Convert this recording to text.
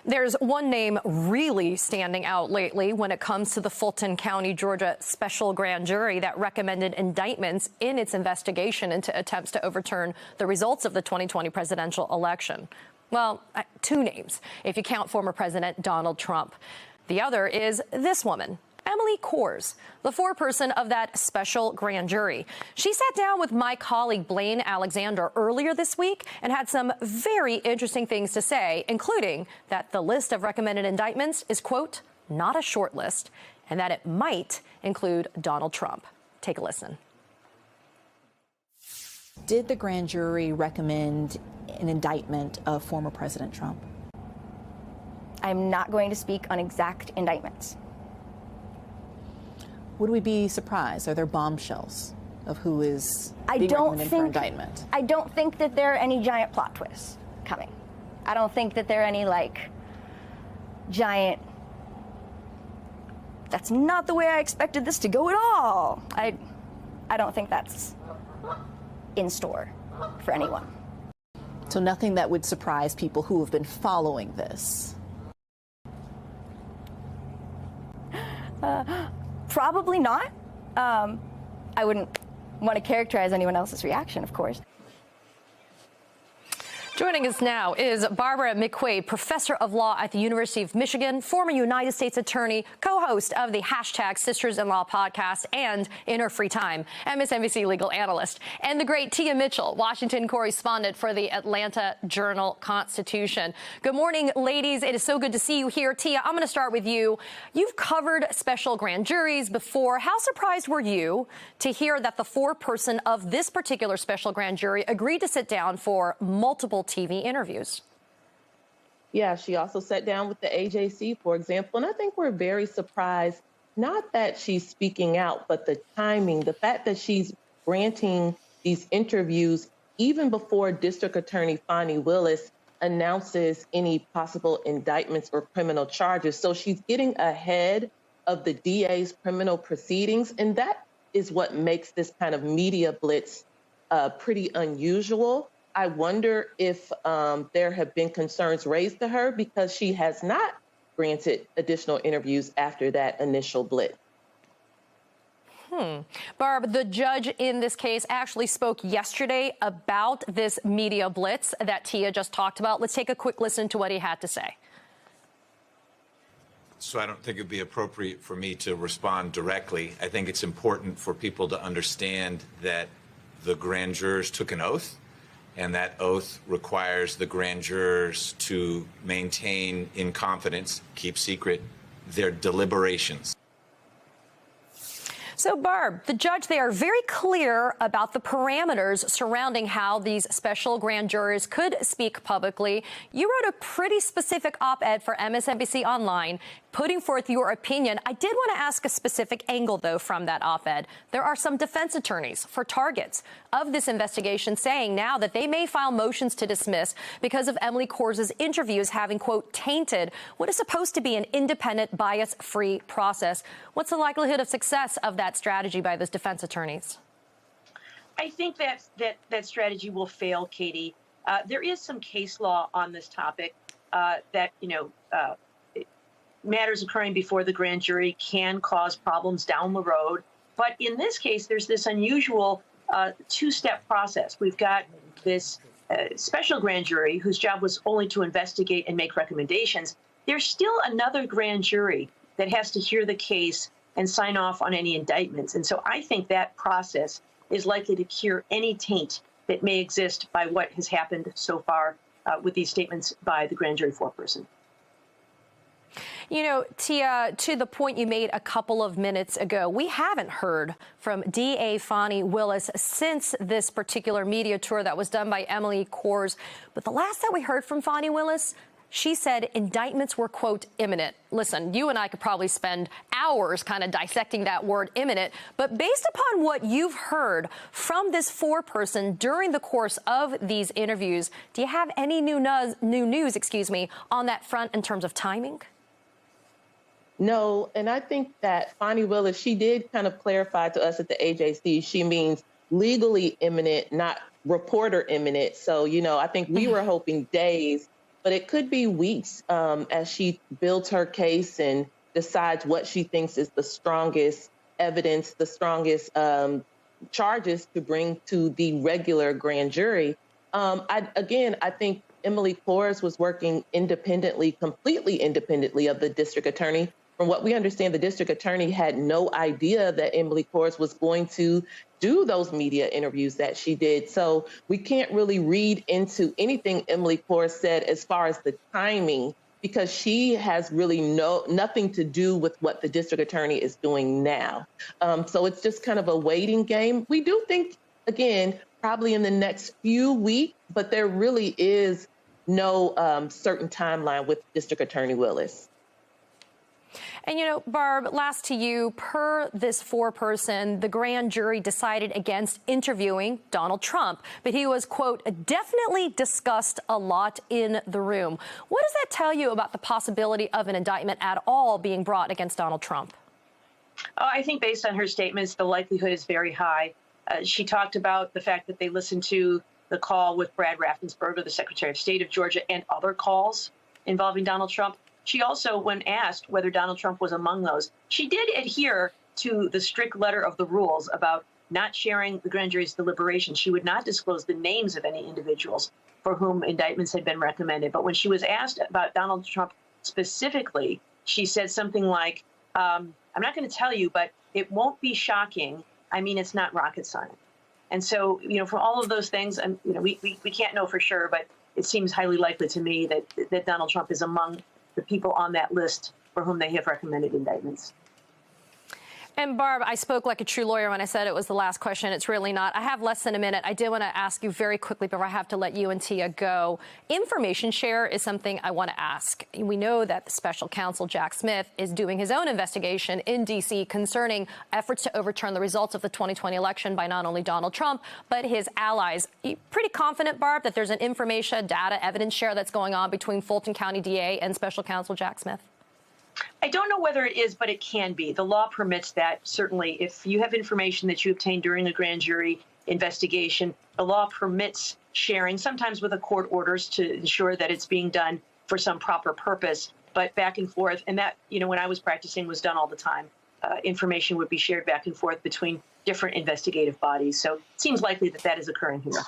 There's one name really standing out lately when it comes to the Fulton County, Georgia special grand jury that recommended indictments in its investigation into attempts to overturn the results of the 2020 presidential election. Well, two names, if you count former President Donald Trump. The other is this woman, Emily Kohrs, the foreperson of that special grand jury. She sat down with my colleague Blayne Alexander earlier this week and had some very interesting things to say, including that the list of recommended indictments is, quote, not a short list, and that it might include Donald Trump. Take a listen. Did the grand jury recommend an indictment of former President Trump? I'm not going to speak on exact indictments. Would we be surprised? Are there bombshells of who is being recommended for indictment? I don't think that there are any giant plot twists coming. I don't think that there are any, giant, that's not the way I expected this to go at all. I don't think that's in store for anyone. So nothing that would surprise people who have been following this? Probably not. I wouldn't want to characterize anyone else's reaction, of course. Joining us now is Barbara McQuade, professor of law at the University of Michigan, former United States attorney, co-host of the hashtag Sisters-in-Law podcast, and in her free time, MSNBC legal analyst, and the great Tia Mitchell, Washington correspondent for the Atlanta Journal-Constitution. Good morning, ladies. It is so good to see you here. Tia, I'm going to start with you. You've covered special grand juries before. How surprised were you to hear that the foreperson of this particular special grand jury agreed to sit down for multiple TV interviews? Yeah, she also sat down with the AJC, for example, and I think we're very surprised, not that she's speaking out, but the timing, the fact that she's granting these interviews even before District Attorney Fani Willis announces any possible indictments or criminal charges. So she's getting ahead of the DA's criminal proceedings, and that is what makes this kind of media blitz pretty unusual. I wonder if there have been concerns raised to her because she has not granted additional interviews after that initial blitz. Barb, the judge in this case actually spoke yesterday about this media blitz that Tia just talked about. Let's take a quick listen to what he had to say. So I don't think it'd be appropriate for me to respond directly. I think it's important for people to understand that the grand jurors took an oath, and that oath requires the grand jurors to maintain in confidence, keep secret, their deliberations. So, Barb, the judge, they are very clear about the parameters surrounding how these special grand jurors could speak publicly. You wrote a pretty specific op-ed for MSNBC Online, putting forth your opinion. I did want to ask a specific angle, though, from that op-ed. There are some defense attorneys for targets of this investigation saying now that they may file motions to dismiss because of Emily Kohrs' interviews having, quote, tainted what is supposed to be an independent, bias-free process. What's the likelihood of success of that strategy by those defense attorneys? I think that strategy will fail, Katie. There is some case law on this topic that, matters occurring before the grand jury can cause problems down the road. But in this case, there's this unusual two-step process. We've got this special grand jury whose job was only to investigate and make recommendations. There's still another grand jury that has to hear the case and sign off on any indictments. And so I think that process is likely to cure any taint that may exist by what has happened so far with these statements by the grand jury foreperson. You know, Tia, to the point you made a couple of minutes ago, we haven't heard from DA Fani Willis since this particular media tour that was done by Emily Kohrs. But the last that we heard from Fani Willis, she said indictments were, quote, imminent. Listen, you and I could probably spend hours kind of dissecting that word imminent. But based upon what you've heard from this foreperson during the course of these interviews, do you have any new news, on that front in terms of timing? No, and I think that Fani Willis, she did kind of clarify to us at the AJC, she means legally imminent, not reporter imminent. So, I think we were hoping days, but it could be weeks as she builds her case and decides what she thinks is the strongest evidence, the strongest charges to bring to the regular grand jury. I think Emily Kohrs was working independently, completely independently of the district attorney. From what we understand, the district attorney had no idea that Emily Kohrs was going to do those media interviews that she did. So we can't really read into anything Emily Kohrs said as far as the timing, because she has really nothing to do with what the district attorney is doing now. So it's just kind of a waiting game. We do think, again, probably in the next few weeks, but there really is no certain timeline with District Attorney Willis. And, you know, Barb, last to you, per this four-person, the grand jury decided against interviewing Donald Trump, but he was, quote, definitely discussed a lot in the room. What does that tell you about the possibility of an indictment at all being brought against Donald Trump? I think based on her statements, the likelihood is very high. She talked about the fact that they listened to the call with Brad Raffensperger, the Secretary of State of Georgia, and other calls involving Donald Trump. She also, when asked whether Donald Trump was among those, she did adhere to the strict letter of the rules about not sharing the grand jury's deliberations. She would not disclose the names of any individuals for whom indictments had been recommended. But when she was asked about Donald Trump specifically, she said something like, I'm not going to tell you, but it won't be shocking. I mean, it's not rocket science. And so, you know, for all of those things, we can't know for sure, but it seems highly likely to me that Donald Trump is among the people on that list for whom they have recommended indictments. And Barb, I spoke like a true lawyer when I said it was the last question. It's really not. I have less than a minute. I did want to ask you very quickly before I have to let you and Tia go. Information share is something I want to ask. We know that the special counsel, Jack Smith, is doing his own investigation in D.C. concerning efforts to overturn the results of the 2020 election by not only Donald Trump, but his allies. You pretty confident, Barb, that there's an information, data, evidence share that's going on between Fulton County DA and special counsel Jack Smith? I don't know whether it is, but it can be. The law permits that, certainly. If you have information that you obtain during a grand jury investigation, the law permits sharing, sometimes with a court orders to ensure that it's being done for some proper purpose, but back and forth. And that, you know, when I was practicing, was done all the time. Information would be shared back and forth between different investigative bodies. So it seems likely that that is occurring here.